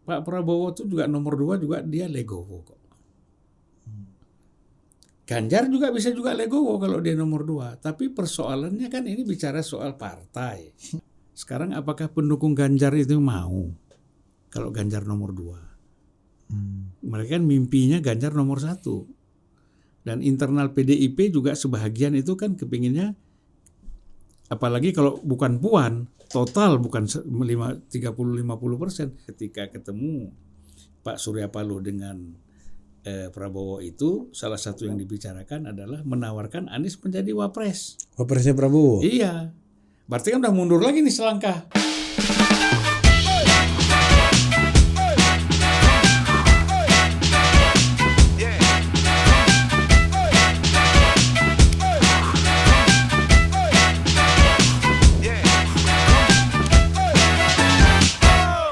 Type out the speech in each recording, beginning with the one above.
Pak Prabowo itu juga nomor 2 juga dia legowo kok. Ganjar juga bisa juga legowo kalau dia nomor 2. Tapi persoalannya kan ini bicara soal partai. Sekarang apakah pendukung Ganjar itu mau kalau Ganjar nomor 2? Mereka kan mimpinya Ganjar nomor 1. Dan internal PDIP juga sebahagian itu kan kepinginnya, apalagi kalau bukan Puan, total bukan 30-50%. Ketika ketemu Pak Surya Paloh dengan Prabowo itu, salah satu yang dibicarakan adalah menawarkan Anies menjadi wapres. Wapresnya Prabowo? Iya. Berarti kan udah mundur lagi nih selangkah.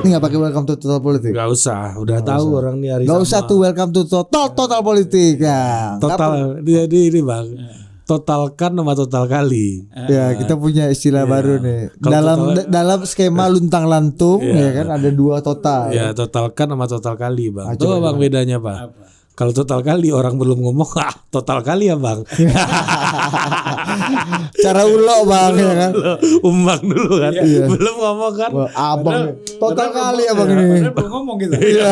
Ini nggak pakai welcome to total politik. Gak usah, udah tahu orang nih hari Nggak usah tuh welcome to total politik ya. Total, jadi ini bang, totalkan sama total kali. Ya kita punya istilah baru nih. Dalam skema luntang lantung ya kan ada 2 total. Ya totalkan sama total kali bang. Coba Bang bedanya pak. Kalau total kali orang belum ngomong, total kali ya bang. Cara ulok bang ya kan. Umbang dulu kan, belum ngomong kan. Wah, abang total kali ya bang ini. Padahal belum ngomong gitu. Iya.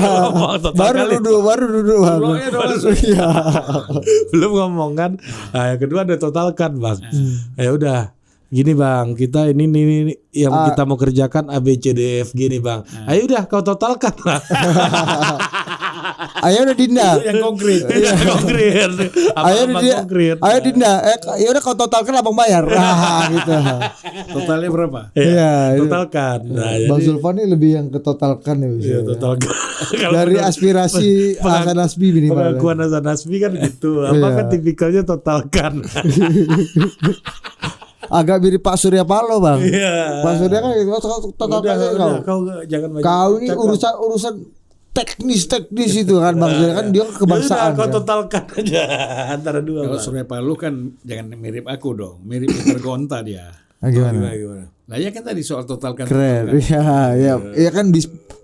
Baru duduk bang. Iya. Belum ngomong kan. Nah, yang kedua ada totalkan bang. Ya udah. Gini bang, kita ini yang kita mau kerjakan A B C D F G nih bang. Ayo udah kau totalkan lah. Ayo udah Dinda. Yang konkret. Konkret. Ayo Dinda. Ya udah kau totalkan abang bayar. Nah gitu. Totalnya berapa? Iya. Totalkan. Nah, Bang Zulfan ini lebih yang ke totalkan ya. Iya totalkan. Dari aspirasi Hasan Nasbi minimal. Pengakuan Hasan Nasbi kan gitu. Apa kan tipikalnya totalkan. Agak mirip Pak Surya Paloh bang. Iya. Pak Surya kan totalkan kau jangan banyak. Kau ini urusan teknis itu kan bang Surya kan dia kebangsaan. Kau totalkan aja antara dua. Kalau Surya Paloh kan jangan mirip aku dong, mirip Peter Gonta dia. Gimana? Nah ya kan tadi soal totalkan. Keren. Iya kan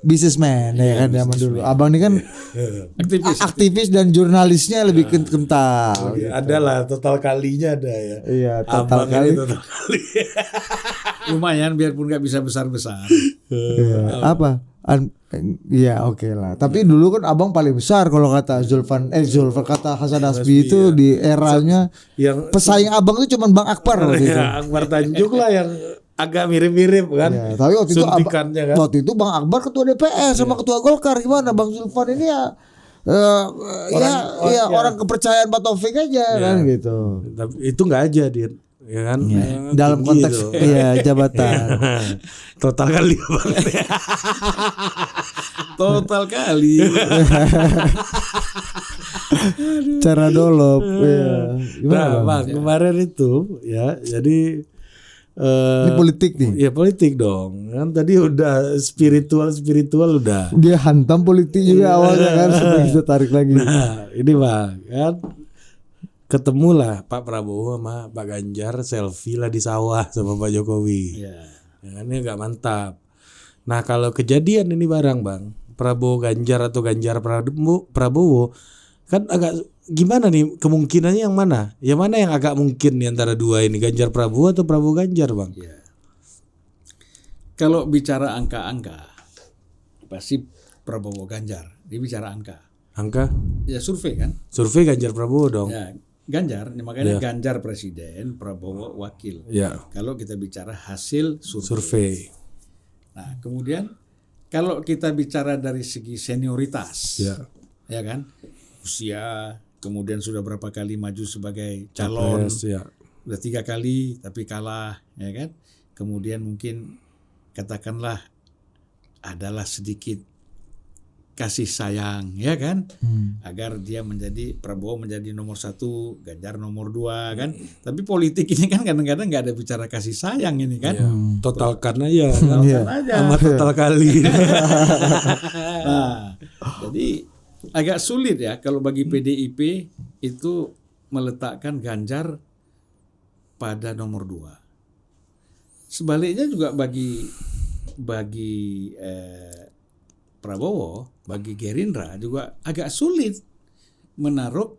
businessman ya kan zaman dulu. Abang ini kan aktivis dan jurnalisnya lebih kental. Ada lah total kalinya ada ya. Iya total kali. Lumayan biarpun nggak bisa besar-besar. Apa? Iya oke lah. Tapi dulu kan abang paling besar kalau kata Zulfan kata Hasan Nasbi itu di eranya yang pesaing abang itu cuma Bang Akbar waktu itu. Akbar Tanjung lah yang agak mirip-mirip kan. Ya, tapi waktu itu Bang Akbar ketua DPR sama ketua Golkar, gimana Bang Zulfan ini ya orang kepercayaan Pak Taufik aja kan gitu. Tapi itu nggak aja dia. Ya kan dalam konteks jabatan total kali bang. Total kali. Cara dolop gimana bang kemarin itu ya jadi ini politik nih. Ya politik dong kan tadi udah spiritual udah dia hantam politik juga awalnya kan sampai kita tarik lagi. Nah ini bang kan ketemulah Pak Prabowo sama Pak Ganjar selfie lah di sawah sama Pak Jokowi. Ya kan ini agak mantap. Nah kalau kejadian ini barang bang Prabowo Ganjar atau Ganjar Prabowo kan agak gimana nih kemungkinannya yang mana? Yang mana yang agak mungkin nih antara dua ini Ganjar Prabowo atau Prabowo Ganjar bang? Ya. Kalau bicara angka-angka pasti Prabowo Ganjar. Dia bicara angka. Angka? Ya survei kan? Survei Ganjar Prabowo dong. Ya. Ganjar, makanya Ganjar presiden, Prabowo wakil. Ya. Kalau kita bicara hasil survei. Nah, kemudian kalau kita bicara dari segi senioritas, ya kan, usia, kemudian sudah berapa kali maju sebagai calon, udah 3 kali tapi kalah, ya kan. Kemudian mungkin katakanlah adalah sedikit kasih sayang ya kan agar dia Prabowo menjadi nomor 1, Ganjar nomor 2 kan. Tapi politik ini kan kadang-kadang nggak ada bicara kasih sayang ini kan. Totalkan aja sama total kali. Nah jadi agak sulit ya kalau bagi PDIP itu meletakkan Ganjar pada nomor 2. Sebaliknya juga bagi Prabowo, bagi Gerindra juga agak sulit menaruh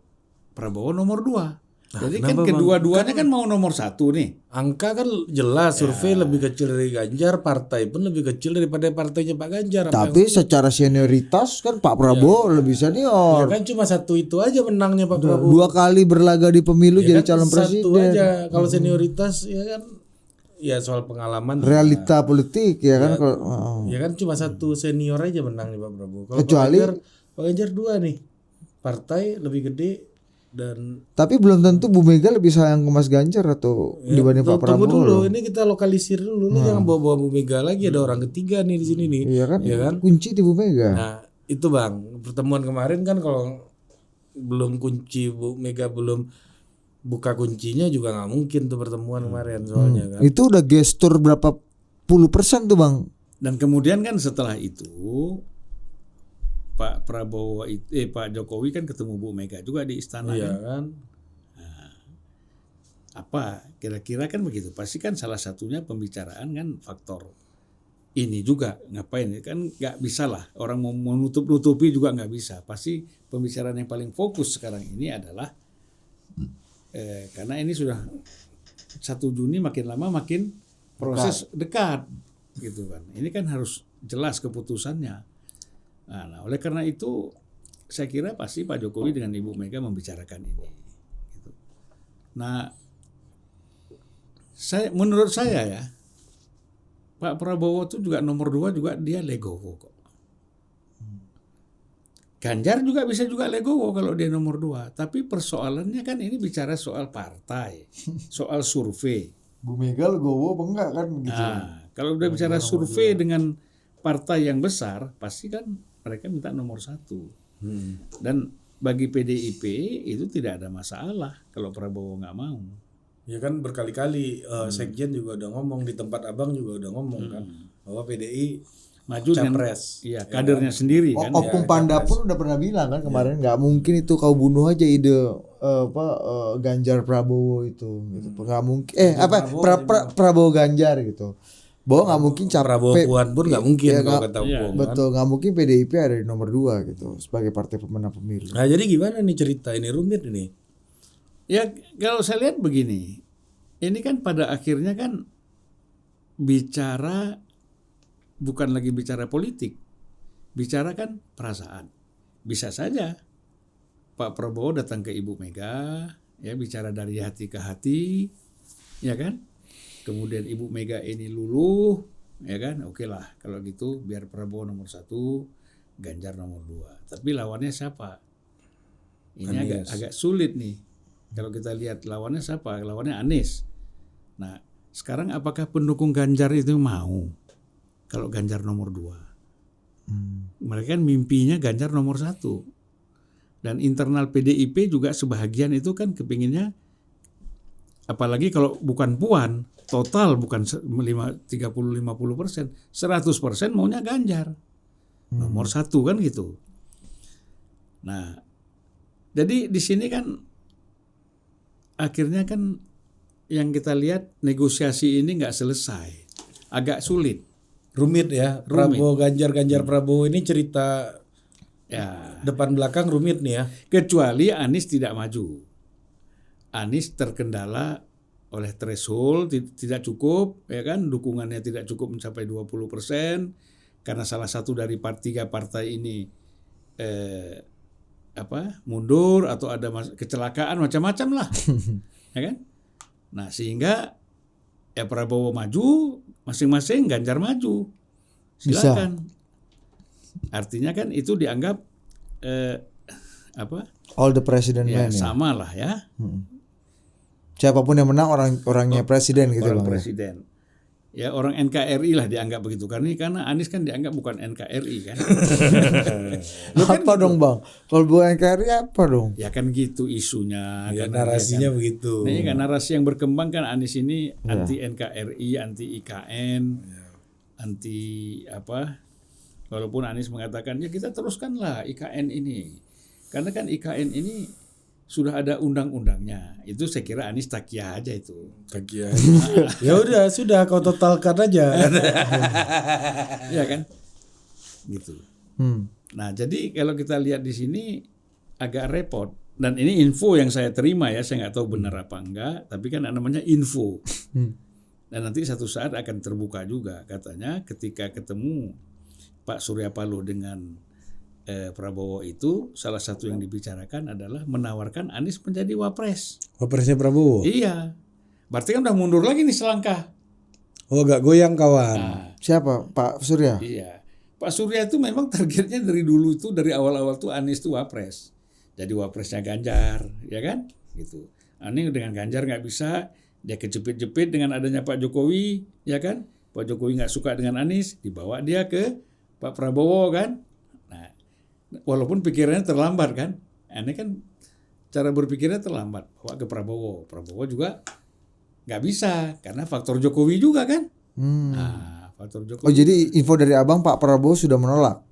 Prabowo nomor 2. Jadi kan kedua-duanya kan mau nomor 1 nih. Angka kan jelas, survei lebih kecil dari Ganjar, partai pun lebih kecil daripada partainya Pak Ganjar. Tapi secara senioritas kan Pak Prabowo lebih senior. Ya kan cuma satu itu aja menangnya Pak Prabowo. 2 kali berlaga di pemilu jadi kan calon presiden. Satu aja. Kalau senioritas ya kan, ya soal pengalaman. Realita politik ya kan. Ya kan cuma satu senior aja menangnya Pak Prabowo. Kalau Kecuali Pak Ganjar 2 nih, partai lebih gede. Dan tapi belum tentu Bu Mega lebih sayang ke Mas Ganjar atau dibanding Pak Prabowo. Tunggu dulu, ini kita lokalisir dulu. Lu jangan bawa-bawa Bu Mega lagi, ada orang ketiga nih di sini nih. Iya kan? Ya kan? Kunci di Bu Mega. Nah, itu Bang, pertemuan kemarin kan kalau belum kunci Bu Mega belum buka kuncinya juga nggak mungkin tuh pertemuan kemarin soalnya kan. Itu udah gestur berapa puluh persen tuh Bang. Dan kemudian kan setelah itu Pak Jokowi kan ketemu Bu Mega juga di istana kan. Nah, apa kira-kira kan begitu. Pasti kan salah satunya pembicaraan kan faktor ini juga. Ngapain kan nggak bisa lah orang mau menutup-nutupi juga nggak bisa. Pasti pembicaraan yang paling fokus sekarang ini adalah karena ini sudah 1 Juni makin lama makin proses dekat gitu kan. Ini kan harus jelas keputusannya. Nah, oleh karena itu saya kira pasti Pak Jokowi dengan Ibu Mega membicarakan ini. Gitu. Nah, menurut saya ya, Pak Prabowo itu juga nomor 2 juga dia legowo kok. Ganjar juga bisa juga legowo kalau dia nomor 2. Tapi persoalannya kan ini bicara soal partai, soal survei. Bu Mega legowo apa enggak kan gitu. Nah, kalau udah bicara survei dengan partai yang besar, pasti kan mereka minta nomor 1. Dan bagi PDIP itu tidak ada masalah kalau Prabowo nggak mau. Ya kan berkali-kali Sekjen juga udah ngomong, di tempat Abang juga udah ngomong kan bahwa PDI maju capres. Iya, kadernya sendiri kan. Opung Panda pun udah pernah bilang kan kemarin nggak mungkin itu kau bunuh aja ide Ganjar Prabowo itu gitu. Nggak mungkin Prabowo Ganjar gitu. Bahwa nggak mungkin Prabowo Puan pun nggak mungkin ya, kalau kata Puan. Betul, nggak mungkin PDIP ada di nomor 2 gitu sebagai partai pemenang pemilu. Nah jadi gimana nih cerita ini, rumit ini? Ya kalau saya lihat begini, ini kan pada akhirnya kan bicara bukan lagi bicara politik, bicara kan perasaan. Bisa saja Pak Prabowo datang ke Ibu Mega, ya bicara dari hati ke hati, ya kan? Kemudian Ibu Mega ini luluh, ya kan? Oke lah kalau gitu biar Prabowo nomor 1, Ganjar nomor 2. Tapi lawannya siapa? Ini agak sulit nih. Kalau kita lihat lawannya siapa? Lawannya Anies. Nah, sekarang apakah pendukung Ganjar itu mau kalau Ganjar nomor 2? Mereka kan mimpinya Ganjar nomor 1. Dan internal PDIP juga sebahagian itu kan kepinginnya, apalagi kalau bukan Puan, total bukan 30-50%, 100% maunya Ganjar. Nomor 1 kan gitu. Nah, jadi di sini kan akhirnya kan yang kita lihat negosiasi ini nggak selesai. Agak sulit. Rumit ya. Prabowo Ganjar, Ganjar Prabowo ini cerita ya depan belakang rumit nih ya. Kecuali Anies tidak maju. Anies terkendala oleh threshold tidak cukup, ya kan, dukungannya tidak cukup mencapai 20% karena salah satu dari 3 partai ini mundur atau ada kecelakaan macam-macam lah, ya kan. Nah sehingga ya Prabowo maju, masing-masing Ganjar maju, silakan. Artinya kan itu dianggap all the president man ya. Sama lah ya. Siapapun yang menang orangnya presiden gitu orang Bang. Presiden. Ya orang NKRI lah dianggap begitu karena Anies kan dianggap bukan NKRI kan. Apa kan dong Bang? Kalau bukan NKRI apa dong? Ya kan gitu isunya. Ya, narasinya kan begitu. Nah, kan narasi yang berkembang kan Anies ini anti NKRI, anti IKN, anti walaupun Anies mengatakan ya kita teruskanlah IKN ini. Karena kan IKN ini sudah ada undang-undangnya. Itu saya kira Anies takia aja itu. Takia. Ya udah, sudah kau totalkan aja. Ya kan? Gitu. Nah, jadi kalau kita lihat di sini agak repot. Dan ini info yang saya terima ya, saya nggak tahu benar apa enggak, tapi kan namanya info. Dan nanti satu saat akan terbuka juga katanya ketika ketemu Pak Surya Paloh dengan Prabowo itu salah satu yang dibicarakan adalah menawarkan Anies menjadi wapres. Wapresnya Prabowo. Iya, berarti kan udah mundur lagi nih selangkah. Oh, agak goyang kawan. Nah, Siapa? Pak Surya? iya, Pak Surya itu memang targetnya dari dulu itu dari awal-awal tuh Anies tuh wapres. Jadi wapresnya Ganjar, ya kan? Gitu. Anies dengan Ganjar nggak bisa, dia kejepit-jepit dengan adanya Pak Jokowi, ya kan? Pak Jokowi nggak suka dengan Anies, dibawa dia ke Pak Prabowo kan? Nah, walaupun pikirannya terlambat kan? Ini kan cara berpikirnya terlambat, bawa ke Prabowo. Prabowo juga nggak bisa karena faktor Jokowi juga kan? Nah, faktor Jokowi. Oh, jadi info dari Abang Pak Prabowo sudah menolak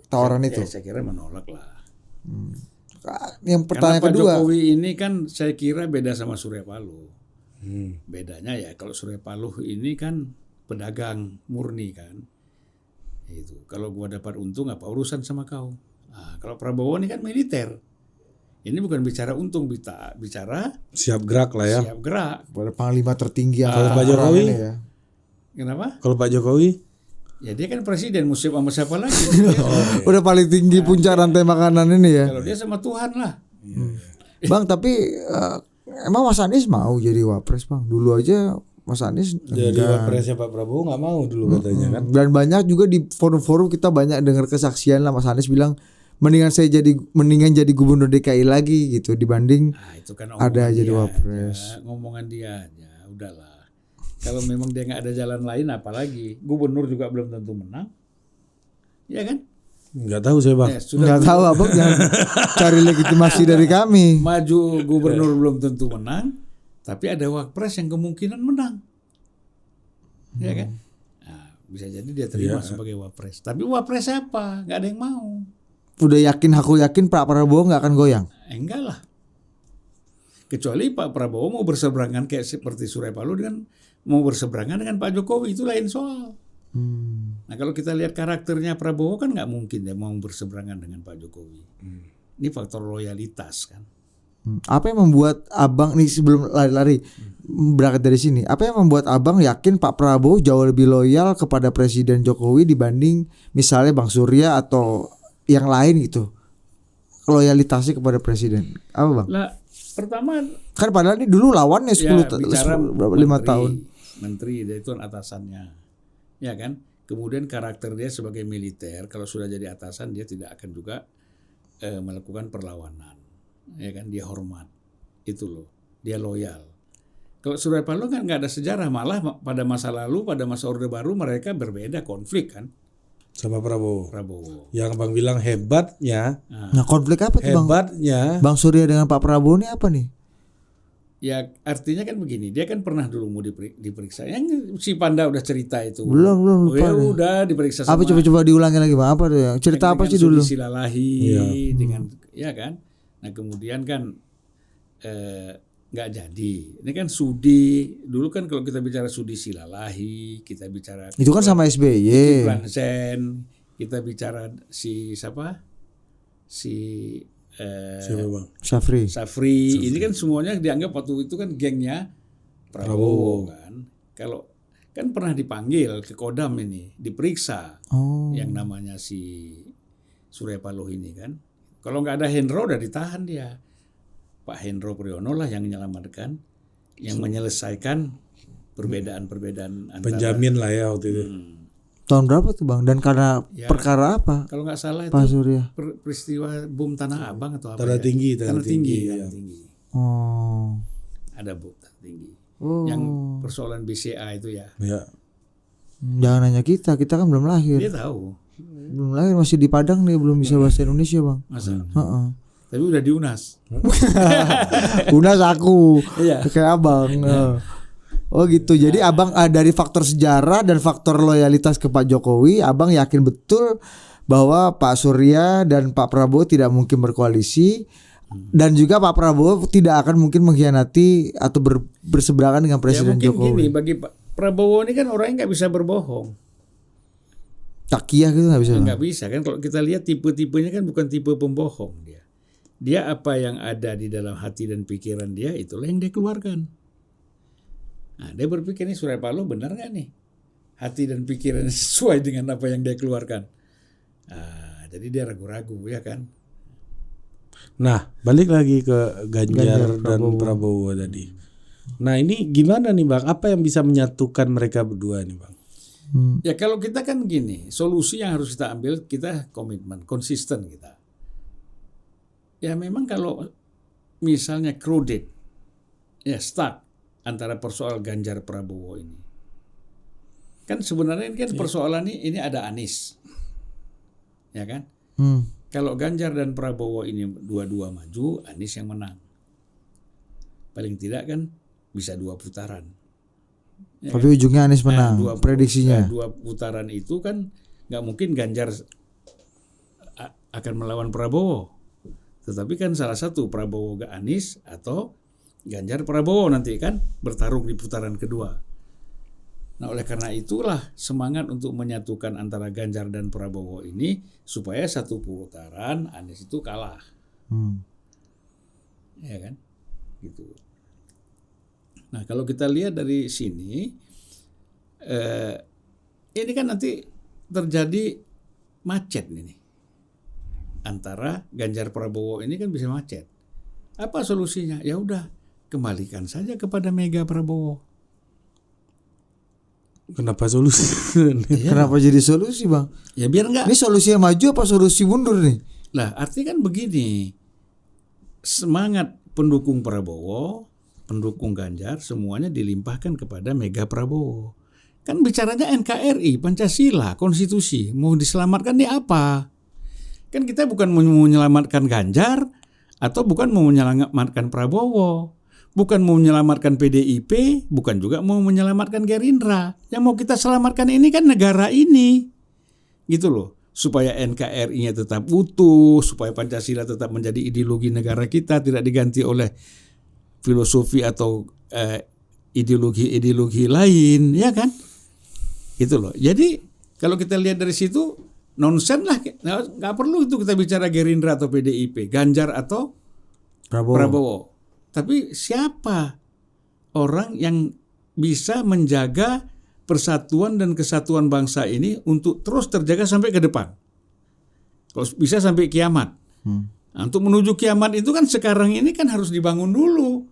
tawaran itu. Saya kira menolak lah. Yang pertanyaan Karena Pak kedua, Jokowi ini kan saya kira beda sama Surya Paloh. Bedanya ya kalau Surya Paloh ini kan pedagang murni kan. Itu kalau gua dapat untung apa urusan sama kau. Nah, kalau Prabowo ini kan militer. Ini bukan bicara untung, bicara Siap gerak lah ya. siap gerak. pada panglima tertinggi yang Kalau Pak Jokowi? ya. Kenapa? Kalau Pak Jokowi? Ya dia kan presiden, mau siapa sama siapa lagi. Udah paling tinggi puncak rantai makanan ini ya. Kalau dia sama Tuhan lah. Bang, tapi emang Mas Anies mau jadi wapres, Bang? Dulu aja Mas Anies Jadi wapresnya Pak Prabowo nggak mau dulu katanya kan. dan banyak juga di forum-forum kita banyak dengar kesaksian lah Mas Anies bilang mendingan jadi gubernur DKI lagi gitu dibanding Nah, itu kan ada omongan jadi dia wapres. aja, ngomongan dia aja, udahlah. Kalau memang dia nggak ada jalan lain, apalagi gubernur juga belum tentu menang, ya kan? Nggak tahu saya bang. Ya, sudah Nggak tahu Abang jangan cari legitimasi dari kami. maju gubernur belum tentu menang, tapi ada wapres yang kemungkinan menang, ya kan? Nah, bisa jadi dia terima sebagai wapres. Tapi wapres apa? Nggak ada yang mau. Udah yakin, aku yakin Pak Prabowo nggak akan goyang. Enggak lah. Kecuali Pak Prabowo mau berseberangan kayak seperti Surya Paloh dengan mau berseberangan dengan Pak Jokowi, itu lain soal. Nah kalau kita lihat karakternya Prabowo kan nggak mungkin dia mau berseberangan dengan Pak Jokowi. Ini faktor loyalitas kan. Apa yang membuat Abang nih sebelum lari-lari berangkat dari sini? Apa yang membuat Abang yakin Pak Prabowo jauh lebih loyal kepada Presiden Jokowi dibanding misalnya Bang Surya atau yang lain gitu? Loyalitasnya kepada Presiden. Apa Bang? Lah pertama Kan padahal ini dulu lawannya 5 tahun. Menteri dia itu atasannya, ya kan. Kemudian karakter dia sebagai militer, kalau sudah jadi atasan dia tidak akan juga melakukan perlawanan, ya kan. Dia hormat, itu loh, dia loyal. Kalau Surya Paloh kan nggak ada sejarah, malah pada masa lalu, pada masa Orde Baru mereka berbeda konflik kan. Sama Prabowo. Yang bang bilang hebatnya. Nah konflik apa tuh Bang? Hebatnya. Bang Surya dengan Pak Prabowo ini apa nih? Ya artinya kan begini, dia kan pernah dulu mau diperiksa. Yang si Panda udah cerita itu. Belum lupa. Ya udah diperiksa sama. Apa coba diulangi lagi Bang? Apa tuh yang cerita apa sih dulu? Silalahi dengan ya kan. Nah kemudian kan nggak jadi. Ini kan Sudi. Dulu kan kalau kita bicara Sudi Silalahi, kita bicara Itu kan sama SBY. Plansen, kita bicara si siapa? Siapa bang? Safri. Ini kan semuanya dianggap waktu itu kan gengnya Prabowo kan. Kalau kan pernah dipanggil ke Kodam ini, diperiksa yang namanya si Surya Paloh ini kan. Kalau nggak ada Hendro udah ditahan dia. Pak Hendro Priyono lah yang menyelamatkan, yang menyelesaikan perbedaan-perbedaan antara. Penjamin lah ya waktu itu. Tahun berapa tuh Bang? Dan karena perkara apa? Kalau nggak salah itu Pak Surya. peristiwa bom Tanah Abang atau apa? Tanah tinggi. Tanah tinggi. Oh. Ada bom Tanah Tinggi. Yang persoalan BCA itu ya. Ya. Jangan nanya kita kan belum lahir. Dia tahu. Belum lahir, masih di Padang nih, belum bisa bahasa Indonesia Bang. Masa? Tapi udah di UNAS. UNAS aku. Iya. Kayak Abang. Oh gitu. Jadi Abang dari faktor sejarah dan faktor loyalitas ke Pak Jokowi, Abang yakin betul bahwa Pak Surya dan Pak Prabowo tidak mungkin berkoalisi dan juga Pak Prabowo tidak akan mungkin mengkhianati atau berseberangan dengan Presiden ya, mungkin Jokowi. Gini, bagi Pak Prabowo ini kan orangnya nggak bisa berbohong. Takiyah gitu nggak bisa. Nggak bisa kan, kalau kita lihat tipe-tipenya kan bukan tipe pembohong dia. Dia apa yang ada di dalam hati dan pikiran dia, itulah yang dia keluarkan. Nah, dia berpikir nih Surya Paloh benar nggak nih? Hati dan pikiran sesuai dengan apa yang dia keluarkan. Nah, jadi dia ragu-ragu ya kan. Nah, balik lagi ke Ganjar dan Prabowo tadi. Nah, ini gimana nih Bang? Apa yang bisa menyatukan mereka berdua nih Bang? Ya kalau kita kan gini, solusi yang harus kita ambil, kita komitmen, konsisten kita. Ya memang kalau misalnya crowded, ya stuck antara persoal Ganjar Prabowo ini. Kan sebenarnya ini kan persoalan ini ada Anies. Ya kan? Kalau Ganjar dan Prabowo ini dua-dua maju, Anies yang menang. Paling tidak kan bisa 2 putaran. Ya Tapi kan? ujungnya Anies menang, prediksinya. 2 putaran itu kan nggak mungkin Ganjar akan melawan Prabowo. Tetapi kan salah satu Prabowo ke Anies atau Ganjar Prabowo nanti kan bertarung di putaran kedua. Nah oleh karena itulah semangat untuk menyatukan antara Ganjar dan Prabowo ini supaya 1 putaran Anies itu kalah. Ya kan? Gitu. Nah kalau kita lihat dari sini, ini kan nanti terjadi macet ini. Antara Ganjar Prabowo ini kan bisa macet. Apa solusinya? Ya udah, kembalikan saja kepada Mega Prabowo. Kenapa solusi? Kenapa jadi solusi Bang? Ya biar enggak. Ini solusi yang maju apa solusi mundur nih? Lah artinya kan begini, semangat pendukung Prabowo, pendukung Ganjar semuanya dilimpahkan kepada Mega Prabowo. Kan bicaranya NKRI, Pancasila, Konstitusi, mau diselamatkan di apa? Kan kita bukan mau menyelamatkan Ganjar atau bukan mau menyelamatkan Prabowo, bukan mau menyelamatkan PDIP, bukan juga mau menyelamatkan Gerindra. Yang mau kita selamatkan ini kan negara ini, gitu loh. Supaya NKRI-nya tetap utuh, supaya Pancasila tetap menjadi ideologi negara kita, tidak diganti oleh filosofi atau ideologi-ideologi lain, ya kan? Gitu loh. Jadi kalau kita lihat dari situ, nonsen lah, nggak perlu itu kita bicara Gerindra atau PDIP, Ganjar atau Prabowo. Tapi siapa orang yang bisa menjaga persatuan dan kesatuan bangsa ini untuk terus terjaga sampai ke depan? Kalau bisa sampai kiamat. Nah, untuk menuju kiamat itu kan sekarang ini kan harus dibangun dulu,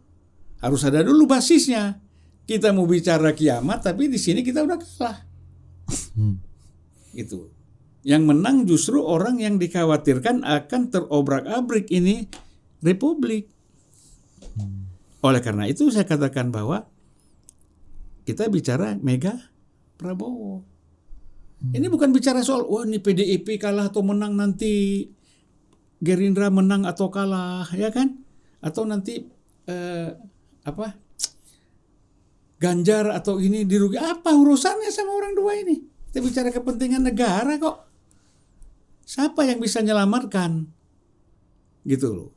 harus ada dulu basisnya. Kita mau bicara kiamat, tapi di sini kita udah kalah. Gitu. Yang menang justru orang yang dikhawatirkan akan terobrak-abrik ini republik. Oleh karena itu saya katakan bahwa kita bicara Mega Prabowo. Ini bukan bicara soal wah ini PDIP kalah atau menang nanti, Gerindra menang atau kalah, ya kan? Atau nanti Ganjar atau ini dirugi, apa urusannya sama orang dua ini? Kita bicara kepentingan negara kok. Siapa yang bisa menyelamatkan? Gitu loh.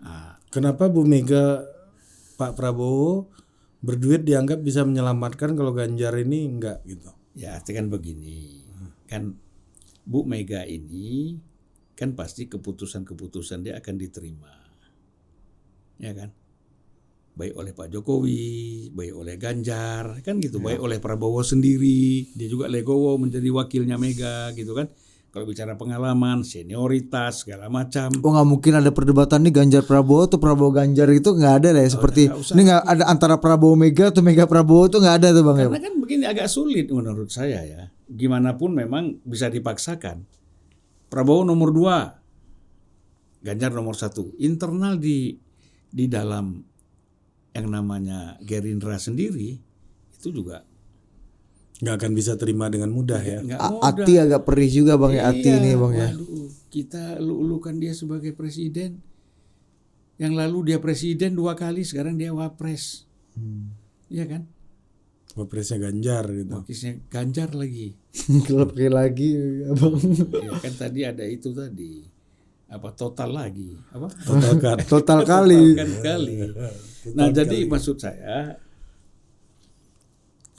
Nah, kenapa Bu Mega, Pak Prabowo berduit dianggap bisa menyelamatkan kalau Ganjar ini enggak gitu? Ya artinya kan begini. Kan Bu Mega ini kan pasti keputusan-keputusan dia akan diterima. Ya kan? Baik oleh Pak Jokowi, baik oleh Ganjar, kan gitu, baik oleh Prabowo sendiri, dia juga legowo menjadi wakilnya Mega gitu kan. Kalau bicara pengalaman, senioritas, segala macam. Oh nggak mungkin ada perdebatan nih Ganjar Prabowo atau Prabowo Ganjar itu nggak ada lah ya, seperti ini nggak ada antara Prabowo Mega atau Mega Prabowo itu nggak ada tuh Bang. Karena kan begini agak sulit menurut saya ya. Gimana pun memang bisa dipaksakan. Prabowo nomor 2, Ganjar nomor 1. Internal di dalam yang namanya Gerindra sendiri itu juga nggak akan bisa terima dengan mudah ya. Ati agak perih juga Bang ya, Ati ini Bang ya. Waduh, kita elu-elukan dia sebagai presiden. Yang lalu dia presiden 2 kali, sekarang dia wapres. Iya kan? Wapresnya Ganjar gitu. Wapresnya Ganjar lagi. Lebih lagi Bang. Ya kan tadi ada itu tadi. Apa total lagi? Apa? Total kali. Nah, jadi maksud saya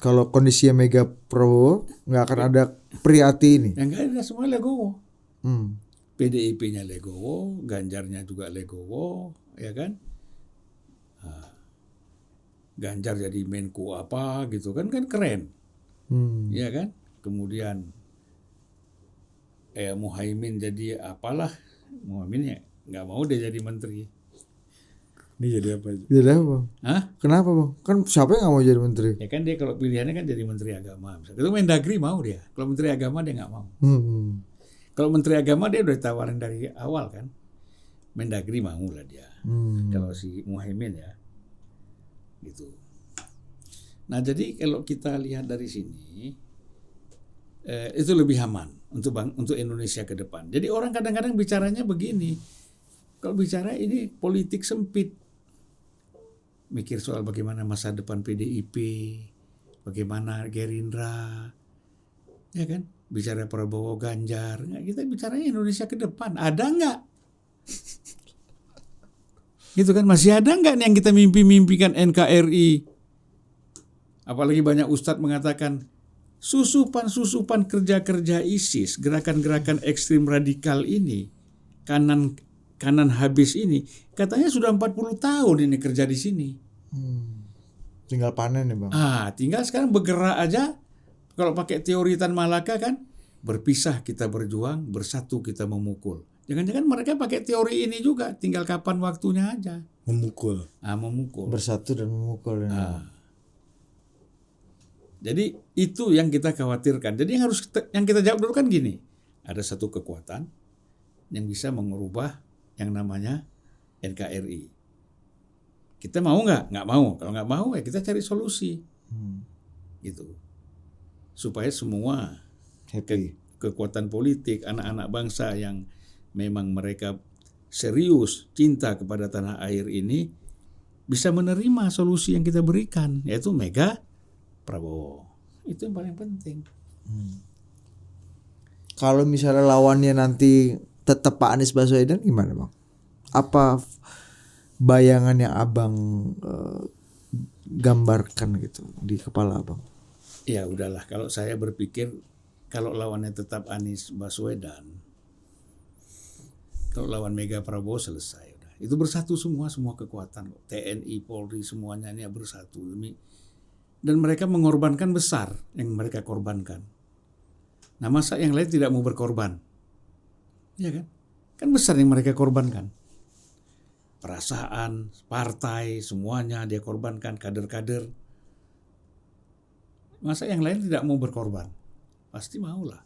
Kalau kondisinya Mega Prabowo nggak akan ada Priati ini. Yang nggak ada, semua legowo. Hmm. PDIP-nya legowo, Ganjarnya juga legowo, ya kan? Ganjar jadi Menko apa gitu kan keren, ya kan? Kemudian Muhaimin jadi apalah, Muhaimin ya nggak mau dia jadi menteri. Ini jadi apa? Jadi apa, Bang? Hah? Kenapa, Bang? Kan siapa yang nggak mau jadi menteri? Ya kan dia kalau pilihannya kan jadi menteri agama. Misalnya. Itu Mendagri mau dia. Kalau menteri agama dia nggak mau. Kalau menteri agama dia udah tawarin dari awal kan. Mendagri mau lah dia. Kalau si Muhaimin ya. Gitu. Nah jadi kalau kita lihat dari sini itu lebih aman untuk Indonesia ke depan. Jadi orang kadang-kadang bicaranya begini. Kalau bicara ini politik sempit. Mikir soal bagaimana masa depan PDIP, bagaimana Gerindra, ya kan? Bicara Prabowo Ganjar, nggak, kita bicaranya Indonesia ke depan. Ada nggak? Gitu kan, masih ada nggak yang kita mimpi-mimpikan NKRI? Apalagi banyak ustadz mengatakan susupan kerja-kerja ISIS, gerakan-gerakan ekstrim radikal ini, kanan habis ini, katanya sudah 40 tahun ini kerja di sini. Tinggal panen ya, Bang. Tinggal sekarang bergerak aja. Kalau pakai teori Tan Malaka kan, berpisah kita berjuang, bersatu kita memukul. Jangan-jangan mereka pakai teori ini juga, tinggal kapan waktunya aja. Memukul. Memukul. Bersatu dan memukul. Jadi itu yang kita khawatirkan. Jadi yang kita jawab dulu kan gini, ada satu kekuatan yang bisa mengubah yang namanya NKRI. Kita mau nggak? Nggak mau. Kalau nggak mau ya kita cari solusi. Gitu. Supaya semua kekuatan politik, anak-anak bangsa yang memang mereka serius cinta kepada tanah air ini bisa menerima solusi yang kita berikan, yaitu Mega Prabowo. Itu yang paling penting. Kalau misalnya lawannya nanti tetap Pak Anies Baswedan gimana, Bang? Apa bayangan yang Abang gambarkan gitu di kepala Abang? Ya udahlah, kalau saya berpikir kalau lawannya tetap Anies Baswedan, kalau lawan Mega Prabowo selesai udah. Itu bersatu semua kekuatan, TNI, Polri semuanya ini bersatu dan mereka mengorbankan besar yang mereka korbankan. Nah, masa yang lain tidak mau berkorban? Ya kan? Kan besar yang mereka korbankan. Perasaan, partai, semuanya dia korbankan, kader-kader. Masa yang lain tidak mau berkorban? Pasti maulah.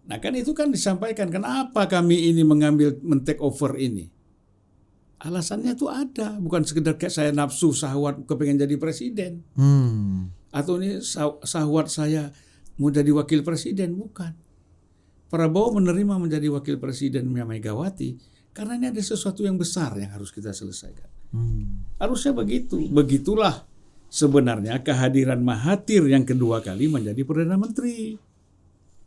Nah kan itu kan disampaikan, kenapa kami ini men-take over ini? Alasannya tuh ada, bukan sekedar kayak saya nafsu, syahwat, kepengen jadi presiden. Atau ini syahwat saya mau jadi wakil presiden, bukan. Prabowo menerima menjadi wakil presiden Megawati karena ini ada sesuatu yang besar yang harus kita selesaikan. Harusnya begitu. Begitulah sebenarnya kehadiran Mahathir yang kedua kali menjadi Perdana Menteri.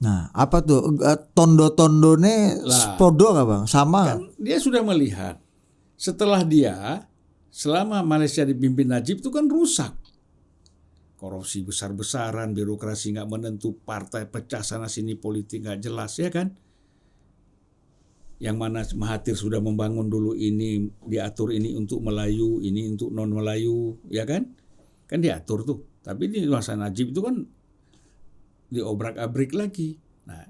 Nah, apa tuh tondo-tondone podo nggak, Bang? Sama. Kan dia sudah melihat setelah dia selama Malaysia dipimpin Najib itu kan rusak. Korupsi besar-besaran, birokrasi nggak menentu, partai pecah sana sini, politik nggak jelas, ya kan? Yang mana Mahathir sudah membangun dulu ini, diatur ini untuk Melayu, ini untuk non Melayu, ya kan? Kan diatur tuh. Tapi di masa Najib itu kan diobrak-abrik lagi. Nah,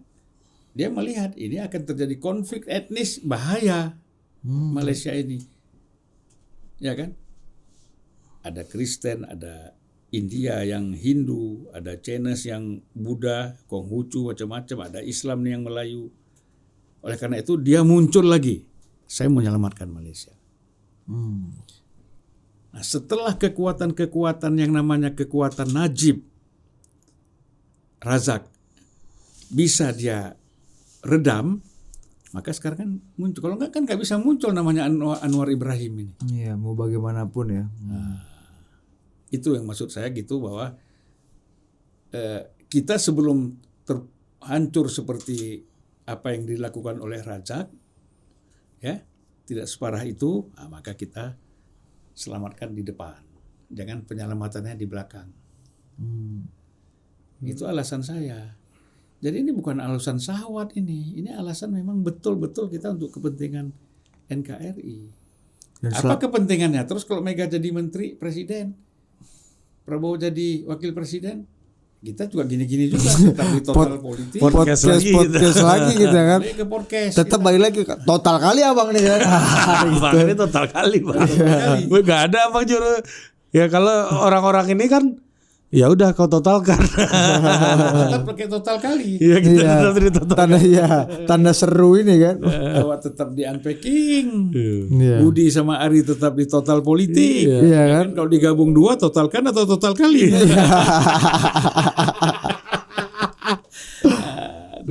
dia melihat ini akan terjadi konflik etnis bahaya Malaysia ini, ya kan? Ada Kristen, ada India yang Hindu, ada Chinese yang Buddha, Konghucu macam-macam, ada Islam yang Melayu. Oleh karena itu dia muncul lagi. Saya mau menyelamatkan Malaysia. Nah, setelah kekuatan-kekuatan yang namanya kekuatan Najib Razak bisa dia redam, maka sekarang kan muncul. Kalau enggak kan nggak bisa muncul namanya Anwar Ibrahim ini. Iya, mau bagaimanapun ya. Itu yang maksud saya gitu, bahwa kita sebelum terhancur seperti apa yang dilakukan oleh Razak, ya tidak separah itu, maka kita selamatkan di depan. Jangan penyelamatannya di belakang. Itu alasan saya. Jadi ini bukan alasan syahwat ini alasan memang betul-betul kita untuk kepentingan NKRI. Dan Apa kepentingannya? Terus kalau Mega jadi menteri presiden, Prabowo jadi wakil presiden, kita juga gini-gini juga tetap di total politik. podcast lagi kita kan. Balik ke podcast. Tetap balik lagi total kali abang nih kan. Abang ini total kali bang. Gue gak ada abang juru. Ya kalau orang-orang ini kan ya udah kau totalkan. Tetap pakai total kali. Iya kita tetap di total. Tanda seru ini kan. Bahwa tetap di unpacking. Iya. Budi sama Ari tetap di total politik. Iya kan. Kalau digabung dua totalkan atau total kali.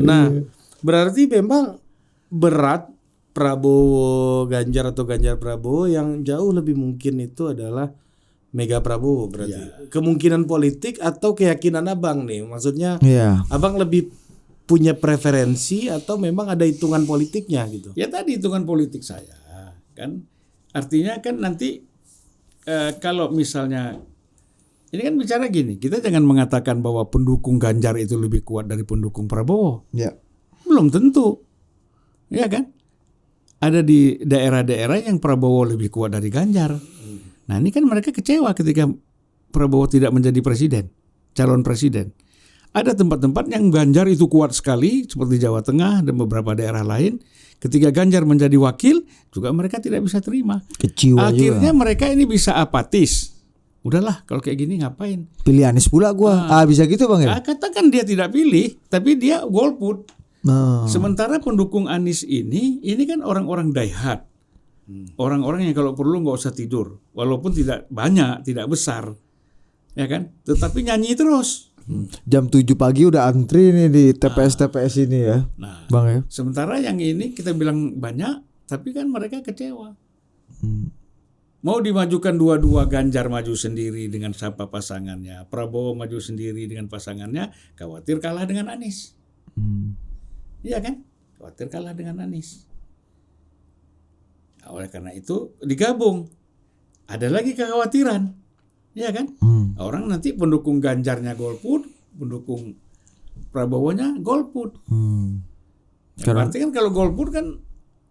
Nah, berarti memang berat Prabowo Ganjar atau Ganjar Prabowo yang jauh lebih mungkin itu adalah Mega Prabowo berarti. Kemungkinan politik atau keyakinan abang nih, maksudnya Iya. abang lebih punya preferensi atau memang ada hitungan politiknya gitu? Ya tadi hitungan politik saya kan, artinya kan nanti kalau misalnya ini kan bicara gini, kita jangan mengatakan bahwa pendukung Ganjar itu lebih kuat dari pendukung Prabowo. Ya. Belum tentu, ya kan? Ada di daerah-daerah yang Prabowo lebih kuat dari Ganjar. Nah ini kan mereka kecewa ketika Prabowo tidak menjadi presiden, calon presiden. Ada tempat-tempat yang Ganjar itu kuat sekali, seperti Jawa Tengah dan beberapa daerah lain. Ketika Ganjar menjadi wakil, juga mereka tidak bisa terima. Kecewa Akhirnya juga. mereka ini bisa apatis. Udahlah, kalau kayak gini ngapain? Pilih Anies pula gua. Bisa gitu bang ya. Katakan dia tidak pilih, tapi dia golput. Nah. Sementara pendukung Anies ini kan orang-orang diehard. Orang-orang yang kalau perlu nggak usah tidur, walaupun tidak banyak, tidak besar, ya kan? Tetapi nyanyi terus. Jam 7 pagi udah antri nih di TPS ini ya, Nah, bang ya. sementara yang ini kita bilang banyak, tapi kan mereka kecewa. Mau dimajukan dua-dua, Ganjar maju sendiri dengan siapa pasangannya, Prabowo maju sendiri dengan pasangannya, khawatir kalah dengan Anies. Iya kan? Khawatir kalah dengan Anies. Oleh karena itu digabung. Ada lagi kekhawatiran, ya kan? Orang nanti pendukung Ganjarnya golput, pendukung Prabowo-nya golput. Berarti kan kalau golput kan